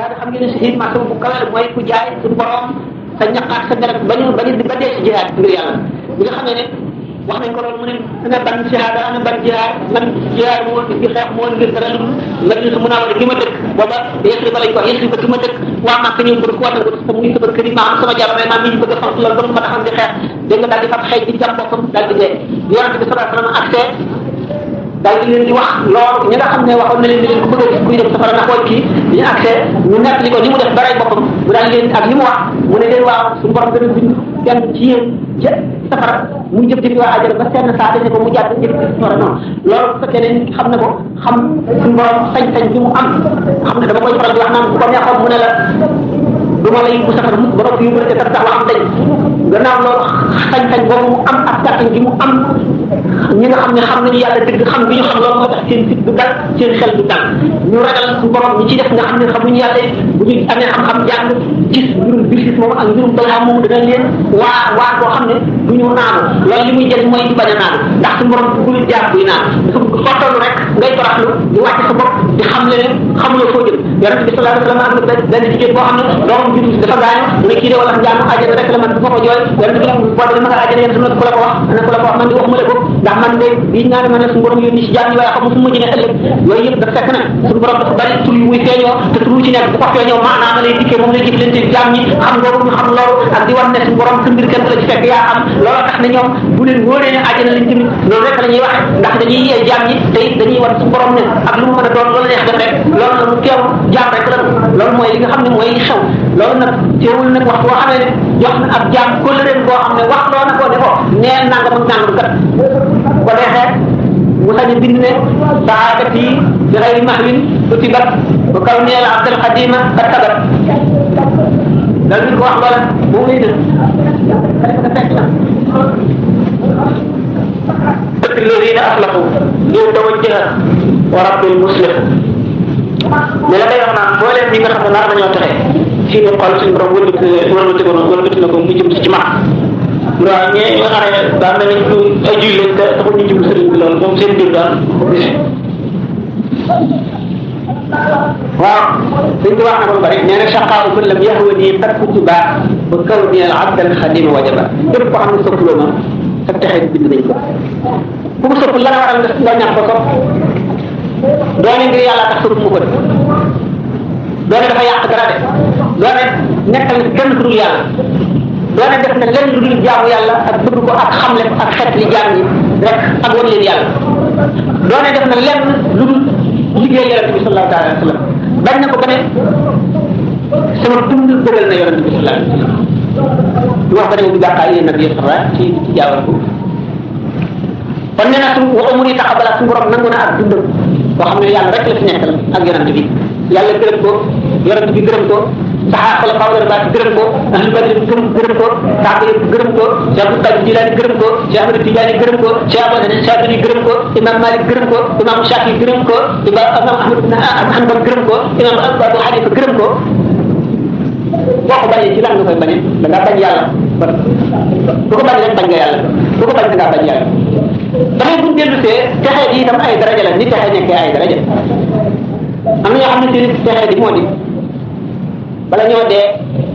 daal xam ngeen ne si marché bu kawe mooy ku jaay suñu borom sa ñaq ak sa deret ba dee ci jihaad ngir yàlla bi nga xamee ne wax nañ ko loolu mu ne ana ban jihaad ana ban jihaad man jihaad moo di xeex moo ngir dara lu Madina mu naa gi ma dëkk booba Yesri ba lañ ko Yesri ba gi ma dëkk waa Màkka ñëw bëgg ko wata sa muy sama kër yi maam sama jabar maam mi ñu bëgg a fank loolu ba ma taxam di xeex dégg nga daal di fab xëy di jam boppam daal di dee yonente bi sallallahu alayhi wasallam accès daal di leen di wax loolu ñi nga xam ne waxoon na leen di leen ko bëgg a gis kuy dem safara na xool kii bi ñu accès ñu nekk li ko ni mu def baray boppam mu daal leen ak li mu wax mu ne leen waaw suñu borom dana bind kenn ci yéen ca safara muy jëf jëfi waa àjjana ba seen saa dañu ko mu jàdd jëf jëfi safara noonu loolu su fekkee ne xam na ko xam suñu borom sañ-sañ bi mu am xam ne dama koy faral di wax naan bu ko neexoon mu ne la du ma la yóbbu safara mukk ba noppi yóbbu la ca tax wax dañ gannaaw loolu sañ-sañ boobu mu am ak kàttan gi mu am ñi nga xam ne xam nañu yàlla dëgg xam bi ñu xam loolu moo tax seen fit du dal seen xel du dal ñu ragal suñu borom ñi ci def nga xam ne xamuñu yàlla bu ñu amee xam-xam jàng gis mbirum birsis moom ak mbirum balaa moom dana leen waa boo xam ne du ñu naanu loolu li muy jël mooy di bañ a naanu ndax suñu borom bugul jaar buy naan dafa foo toll rek ngay toraxlu di wàcc sa bopp di xam le ne xamuloo foo jëm yonente bi sallallahu alayhi wasallam am na benn jigéen boo xam ne doomam juddu dafa gaañu mu ne kii de wala njaamu àjjana rek la man bu ma ko jooy yonente bi boo demee ma nga àjjana yéen su ko la ko wax ana ko la ko wax man di waxuma la ko ndax man de bii naa ne ma ne suñu borom yónni si jaam ñi waaye xamu fu mu mujj ne ëllëg yooyu yëpp dafa fekk na suñu borom dafa bari tur yu muy feeñoo te tur ci nekk bu ko feeñoo maanaam lay dikkee moom lay jëflante jaam ñi xam ngoogu ñu xam loolu ak di wan ne suñu borom sa mbir kenn la ci fekk yaa am loolu tax na ñoom bu leen wóoree ne àjjana lañ jëm loolu rek la ñuy waxe ndax dañuy yee jaam ñi te it dañuy wan suñu borom ne ak lu mu mën a doon loolu neex def rek loolu la mu teew jaam rek la loolu mooy li nga xam ne mooy li xew loolu nag teewul nag wax boo xamee ne jox na ab jaam kóllëreem boo xam ne wax loo na ko ne ko nee nangam ak nangam kat ko neexee mu sañ a bind ne saadati bi xayri mahwin kutibat ba kaw neel abdal xadima ak tabat dal bi ko wax loola boobu lay def fekk na الذين أخلقوا ñëw tawajjaha wa rabbil muslih ne la koy wax naan boo leen ñi nga xam ne nar nañoo texe fii ne xool suñu borom wëlbati na ko mu jëm ci max waaw ñee nga xam ne daan nañ ay juy leen te taxul ñu jublu sëriñ bi loolu moom seen biir daal gis waaw suñ ko wax na ko bari nee na shaqaaw kun lam yahwani qad kutiba wa kawni al abd al khadim wajaba képp koo xam ne soppuloo ma sa texe bind nañ ko ku ko soppul la la waral nga ñàkk ko sopp doone ngir yàlla tax sopp mu ko def doone dafa yàq dara de doone nekkal kenn ku dul yàlla doone def na lenn lu dul jaamu yàlla ak bëgg ko ak xamle ko ak xet li jaam ñi rek ak wan leen yàlla doone def na lenn lu dul liggéey yonente bi sallallahu alayhi wa sallam bañ na ko ba ne sama dund bëggal na yonente bi sallallahu alayhi wa sallam du wax ba ne bu bàqaay yéen nag yéen sax ci jaawal ko kon nee na suñu waxu mu ni taxabala suñu borom nangu na ak dundam boo xam ne yàlla rek la fi nekkal ak yonente bi yàlla gërëm ko yonente bi gërëm ko saxaa xala fawla ba gërëm ko ahlu badri gërëm ko saaba yëpp gërëm ko Cheikh Abdou Qadir Jilani gërëm ko Cheikh Ahmad Tidiane gërëm ko Cheikh Abdou Shafi'i gërëm ko imam Malik gërëm ko imam Shafi gërëm ko imam Ahmad ibn Hanbal gërëm ko imam Abu Hanifa gërëm ko boo ko bañee ci lan nga koy bañee da ngaa bañ yàlla bu ko bañ rek bañ nga yàlla bu ko bañ da ngaa bañ yàlla dafay buñ dellu see texee di itam ay daraja la ni texee nekkee ay daraja am na ñoo xam ne seen texee di moo di bala ñoo dee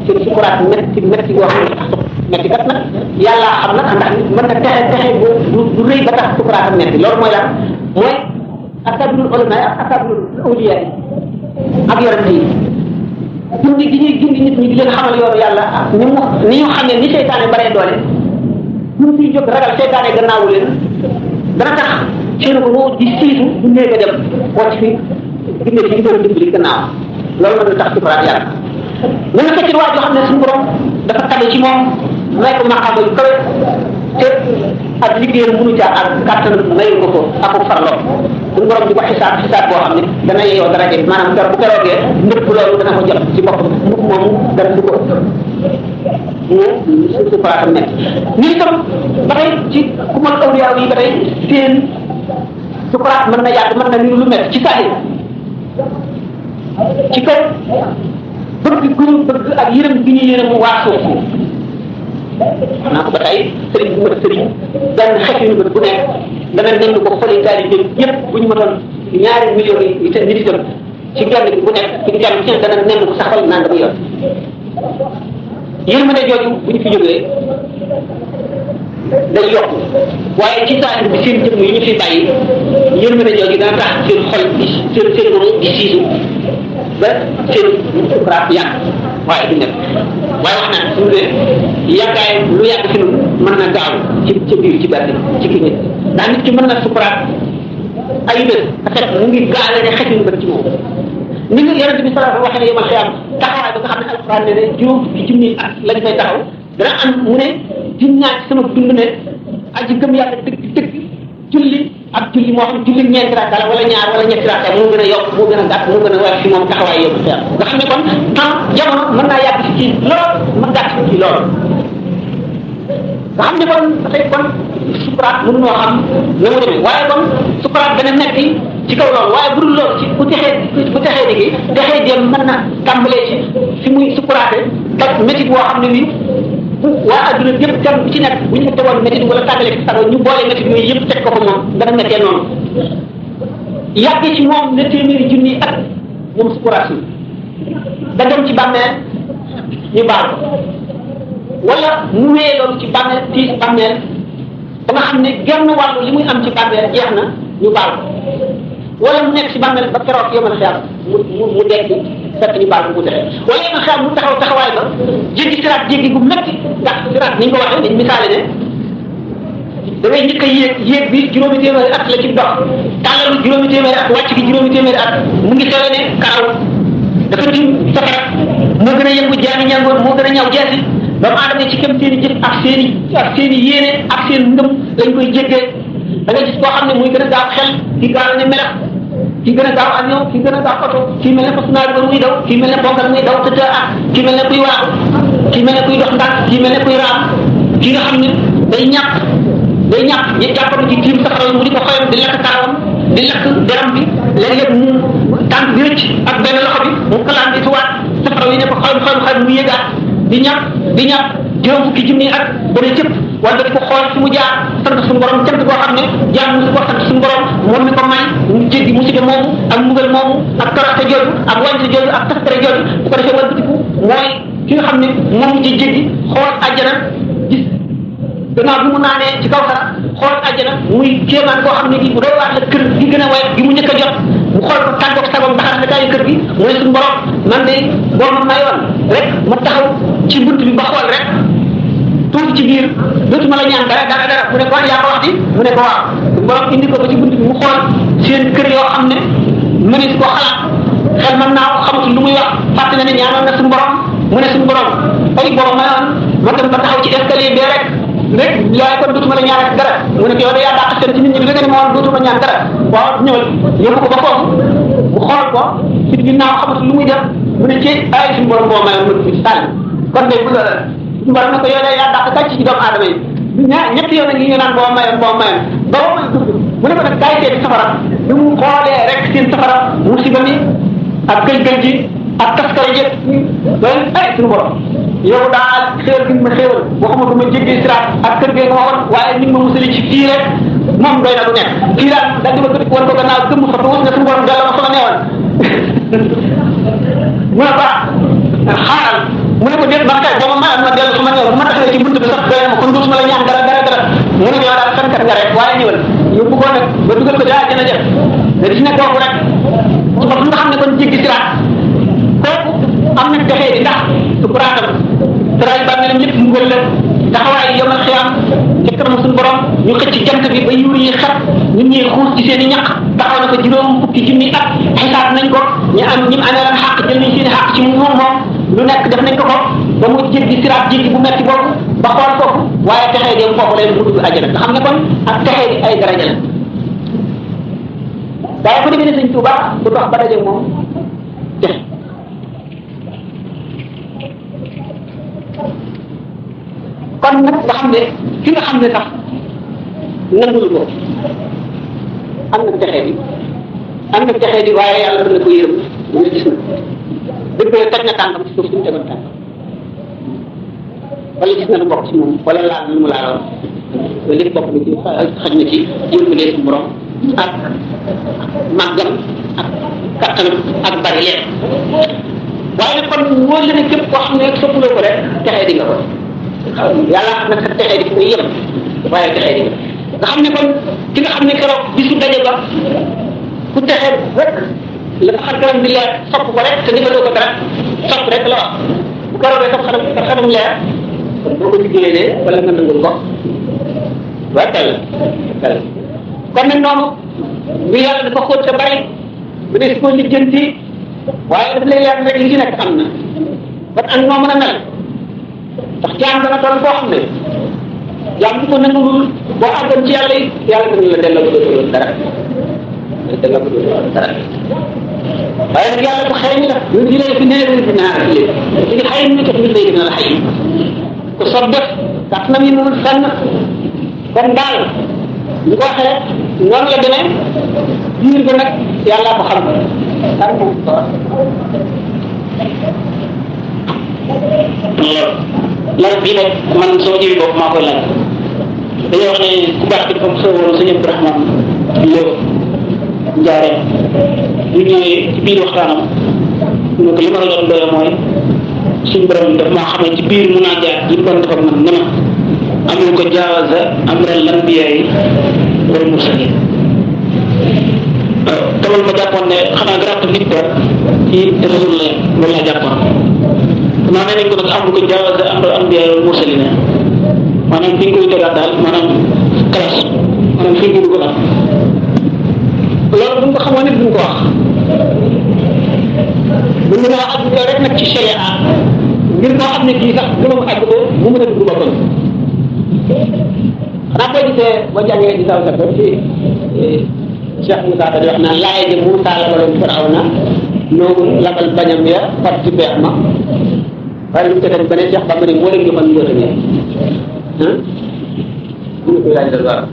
seen sukuraat métti goo xam ne tax métti kat nag yàlla xam nag ndax mën na texe bu rëy ba tax sukuraat ak métti loolu mooy lan mooy akabirul ulama ak akabirul awliya ak yonent yi gindi gi ñuy gindi nit ñi di leen xamal yoonu yàlla ak ni ñu xam ne ni seytaane baree doole ñu fiy jóg ragal seytaane gannaawu leen dana tax seen ko woo di siitu bu néeg a dem wàcc fi ginde ci gën a dimbali gannaaw loolu mën na tax sukuraat yàlla ñu nga fekkee waa joo xam ne suñu borom dafa tabe ci moom may ko maqaama yu kawe te ak liggéeyam mënu caa ak kàttan mayu ko ko ak ko farloo suñu borom di ko xisaab boo xam ne dana yeyoo dara jël maanaam keroog bu keroogee ndëpp loolu dana ko jot ci boppam ndëpp moomu dara du ko ëpp mu sukuraatam nekk ñu itam ba tey ci ku mën awliyaa yi ba tey seen sukuraat mën na yàgg mën na niru lu mel ci saa ci kaw bëgg gu ñu bëgg ak yërëm gi ñu yërëm waa suuf xam naa ko ba tey sëriñ bu mën sëriñ benn xeet yu bët bu nekk dana nekk ko fële taali jëm yëpp bu ñu mënoon 2 millions yi te nit itam ci kenn bu nekk ci kenn ci dana nem ko saxal nangam yoon yërmande jooju bu ñu fi jógee day yokk waaye ci saa bi seen jëmm yi ñu fi bàyyi yërmande jooju dana tax seen xol di seen borom di siisu ba seen sukuraat yàgg waaye du nekk waaye wax naa suñu ne yàggaay lu yàgg fi nun mën na gaaw ci biir ci benn ci kii nit ndax nit ki mën na sukuraat ay bés xet mu ngi gaale ne xetuñu ba ci moom ni nga yonente bi sallallahu alayhi wa sallam waxee ne yomal xiyam taxawaay ba nga xam ne alquran ne ne juróom fukki junni at lañ fay taxaw dana am mu ne dinaa ci sama dund ne aji gëm yàlla dëgg julli ak julli moo xam julli ñeenti rakka la wala ñaar wala ñetti rakka moo gën a yokk moo gën a gàtt moo gën a war fi moom taxawaay yomal xiyam nga xam ne kon temps jamono mën naa yàgg ci lool mën gàtt ci lool nga xam ne kon dafay kon sukuraat mënunoo xam na mu demee waaye kon sukuraat dana nekk ci kaw loolu waaye bu dul loolu ci bu texee digi texee jëm mën na tàmbalee ci fi muy sukuraate dak métit boo xam ne bi waa adduna yëpp kenn bu ci nekk bu ñu ko tegoon métit wala tàggalee ci sago ñu boole métit yooyu yëpp teg ko ko moom dana nekkee noonu yàggee ci moom ne téeméeri junni at moom sukuraat yi da dem ci bàmmeel ñu baal ko wala mu wéyee loolu ci bàmmeel fii ci bàmmeel ba nga xam ne genn wàllu li muy am ci bàmmeel jeex na ñu baal ko wala mu nekk ci bàmmeel ba keroog yomal xiyam mu dekk fekk ñu baal ko mu texe wala yomal xiyam mu taxaw taxawaay ba jéggi siraat jéggi gu métti ndax siraat ni ñu ko waxee dañ misaale ne da ngay njëkk a yéeg bi juróomi téeméeri at la ci dox tàllalu juróomi téeméeri at wàcc gi juróomi téeméeri at mu ngi sewee ne karaw dafa tim safara moo gën a yëngu jaami ñangoor moo gën a ñaw jeesi doomu aadama yi ci kem seen i jëf ak seen i yéene ak seen ngëm lañ koy jéggee da nga gis koo xam ne muy gën a gaaw xel ki gaaw ne melax ki gën a gaaw avion ki gën a gaaw oto kii mel ne fas naar ba muy daw kii mel ne ponkal muy daw tëdd ak kii mel ne kuy waaxu kii mel ne kuy dox ndànk kii mel ne kuy raam ki nga xam ne day ñàkk ñu jàppatu ci tiim safara mu di ko xoyam di lekk karawam di lekk deram bi léeg-léeg mu tànk bi rëcc ak benn loxo bi mu kalaan di tuwaat safara yi ne ko xoyam mu yëgaat di ñàkk juróom fukki junni ak bëri cëpp wala di ko xool fi mu jaar sant suñu borom cant boo xam ne jaar mu si ko sant suñu borom moom mi ko may mu jéggi musiba moomu ak mbugal moomu ak toroxte jooju ak wàññi jooju ak taskare jooju bu ko defee wala bitiku mooy ki nga xam ne moom ci jéggi xool àjjana gis gannaaw bi mu naanee ci kaw sax xool àjjana muy kéemaan koo xam ne gi bu doy waat la kër gi gën a way gi mu njëkk a jot mu xool ko tàggoog sagom ndaxar na kaayu kër gi mooy suñu borom man de boo ma mayoon rek ma taxaw ci bunt bi ba xool rek tuuti ci biir dootuma la ñaan dara mu ne ko yaa ko wax di mu ne ko waaw suñu borom indi ko ba ci bunt bi mu xool seen kër yoo xam ne mënees koo xalaat xel mën naa ko xamatul lu muy wax fàtte na ne ñaanoon na suñu borom mu ne suñu borom ay boo ma mayoon ma dem ba taxaw ci escalier bi rek yaay kon dootuma la ñaan ak dara mu ne ko yow de yaa dàq seen ci nit ñi bi nga ne ma woon dootuma ñaan dara waaw ñëwal yóbbu ko ba foofu mu xool ko ci ginnaaw xamatu lu muy def mu ne ci ay suñu borom boo mayoon ma ci sànni kon de bu suñu borom ne ko yow de yaa dàq kàcc ci doomu aadama yi ñetti yoon ngi ñu naan boo mayoon ba may dugg mu ne ko nag kaay seeti safara bi mu xoolee rek seen safara musiba mi ak gëj-gëj ji ak taskare jëpp loolu ay suñu borom yow daal xéewal gi ma xéewal waxuma ko ma jéggee siraat ak kër gee nga waxoon waaye ni ma musali ci fii rek moom doy na lu nekk fii daal da nga ma gën woon ko gannaaw gëmm fa wut nga suñu borom delloo ma fa ma neewoon mu ne baax xaaral mu ne ko déet man kay boo ma mayoon ma dellu fa ma neewoon bu ma taxawee ci bunt bi sax doy na ma kon dootuma la ñaan dara mu ne ko yow daal fenkat nga rek waaye ñëwal yóbbu ko nag ba dugal ko daa jën a jëf nga gis ne kooku rek ci bopp nga xam ne kon jéggi siraat kooku am na texee di ndax sukuraatam tëraay bàmmeelam lépp mbugal la taxawaay yomal xiyam ci kanam suñu borom ñu xëcc jant bi ba yuur yi xat ñun ñuy xuus ci seen i ñaq taxaw na ko juróom fukki junni at xisaab nañ ko ñu amee lan xàq jël nañ seen i xàq ci moom lu nekk def nañ ko ba mu jéggi siraat jéggi bu metti boobu ba xool foofu waaye texee dem foofu lay dugg àjjana nga xam ne kon ak texee di ay daraja la waaye ko demee ne sëñ Tuuba bu dox ba daje moom texe kon nag nga xam ne ki nga xam ne sax nangul ko am na texee di waaye yàlla mën na ko yërëm mu ngi gis na dëgg la teg na tànkam ci suuf si mu tegoon tànk wala gis na lu mbokk ci moom wala laal lu mu laaloon loolu lépp bokk na ci xaj na ci yërmande suñu borom ak màggam ak kattanam ak bari leen waaye nag kon wóor la ne képp koo xam ne soppuloo ko rek texee di nga ko yàlla xam nag sa texee di ko yem waaye texee di nga xam ne kon ki nga xam ne keroog bisu daje ba ku texee rek la nga xam kanam di leer sopp ko rek te defaloo ko dara sopp rek la wax bu keroogee sa xanam leer boo ko liggéeyee wala nga nangul ko waaye tel kon nag noonu bi yàlla dafa xóot sa bari bu dee si ko lijjanti waaye daf lay leer rek li ci nekk am na ba ak noo mën a mel ndax jaam dana toll foo xam ne jaam di ko nangul boo àggoon ci yàlla it yàlla dana la delloo ko dootoo dara delloo ko dootoo dara waaye nag yàlla bu xëy ni la ñun di lay fi nee fi naa fi léegi li nga xëy ni tax ñu lay dina la xëy ku sob def tax na mi mënul fenn kon daal ñu ko waxee noonu la demee biir ba nag yàlla ko xam lan bii nag man sama jiwi bopp maa koy laaj dañoo wax ne ku baax bi dafa soo woon sëñ Abdourahmane Lo Njaareen bu ñëwee ci biir waxtaanam ñu ko li ma la doon doole mooy suñu borom daf maa xamee ci biir mun naa jaar li mu doon def ak man ne ma amul ko jaawaza amral lanbiyaa yi wal mursalin tamal ma jàppoon ne xanaa garaat nit ko ci rasul la loolu laa jàppoon naa ne nañ ko nag amul ko jaawaza amral anbiyaa yi wal mursalin maanaam fi ñu koy tegaat daal maanaam classe maanaam fi ñu ko daal loolu bu ñu ko xamoon nit duñ ko wax bu ñu la àgg rek nag ci sharia ngir moo xam ne kii sax gëmam àgg ko mu mën a dugg boppam xanaa boo gisee boo jàngee di saw sa ci Cheikh Moussa di wax naan laay de Moussa labaloon Firawna noogu labal bañam ya far ci beex ma waaye lu mu tëddee ba ne Cheikh Bamba ne moo leen joxoon mbóotam ya ñu koy laaj waaw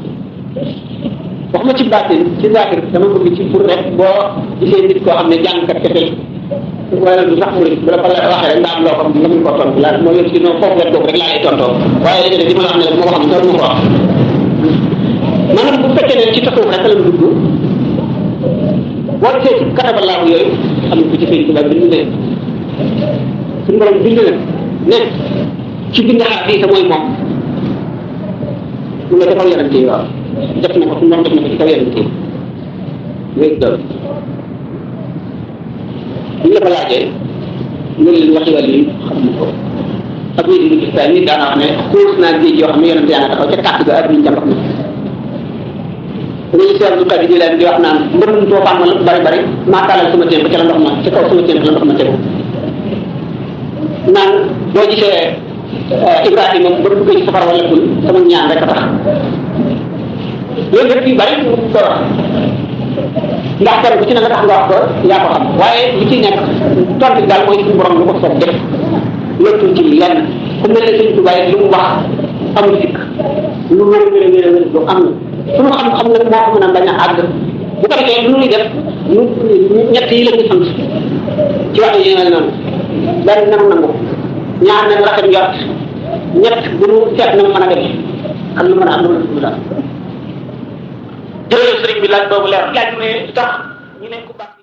wax ma ci baatin ci zaahir dama bëgg ci pour rek boo gisee nit koo xam ne jàngkat kese wala du sax mu bu la ko waxee rek nga am loo xam ne mën ko tontu la moo yor ci noonu foofu wet boobu rek laa lay tontoo waaye léegi li ma la wax ne rek moo ko xam doon mu ko wax maanaam bu fekkee ne ci tasawuf rek la dugg boo gisee ci katabalaahu yooyu am na ko ci sëñ Tuubaa bind ne suñu borom bind na ne ci bind xaar fii te mooy moom mu nga defal yonente yi waaw def na ko moom def na ko ci kaw yonente yi léegi doon bu ñu la ko laajee loolu leen waxi wàll yi xam na ko ak wéy di gis daal nit daana wax ne xuus naa géej yoo xam ne yonente yaa nga taxaw ca kàtt ga ak ñu jàmbax na dañuy seetlu kat yi leen di wax naan mbërum toofaan ma lu bari bari maa tàllal sama téen ba ca la ndox ma ca kaw sama téen la ndox ma tegu naan boo gisee Ibrahima ba duggee ci safara wala kul sama ñaan rek a tax loolu yëpp yu bari ko wax ndax kenn ku ci ne la tax nga wax ko yaa ko xam waaye li ci nekk tontu daal mooy suñu borom lu ko soog def lottul ci lenn ku mel ne sëñ Tuubaa lu mu wax amul sikk lu wér lu am na suñu xam-xam nag moo ko mën a bañ a àgg bu ko defee lu ñuy def ñett yi la ñu sant ci wax yi mel noonu benn nanu nangu ñaar nañ rafet njort ñett bu ñu seet na mu mën a def ak lu mën a am lu daal jërëjëf sëriñ bi laaj boobu leer laaj mu ne tax ñu ne ku baax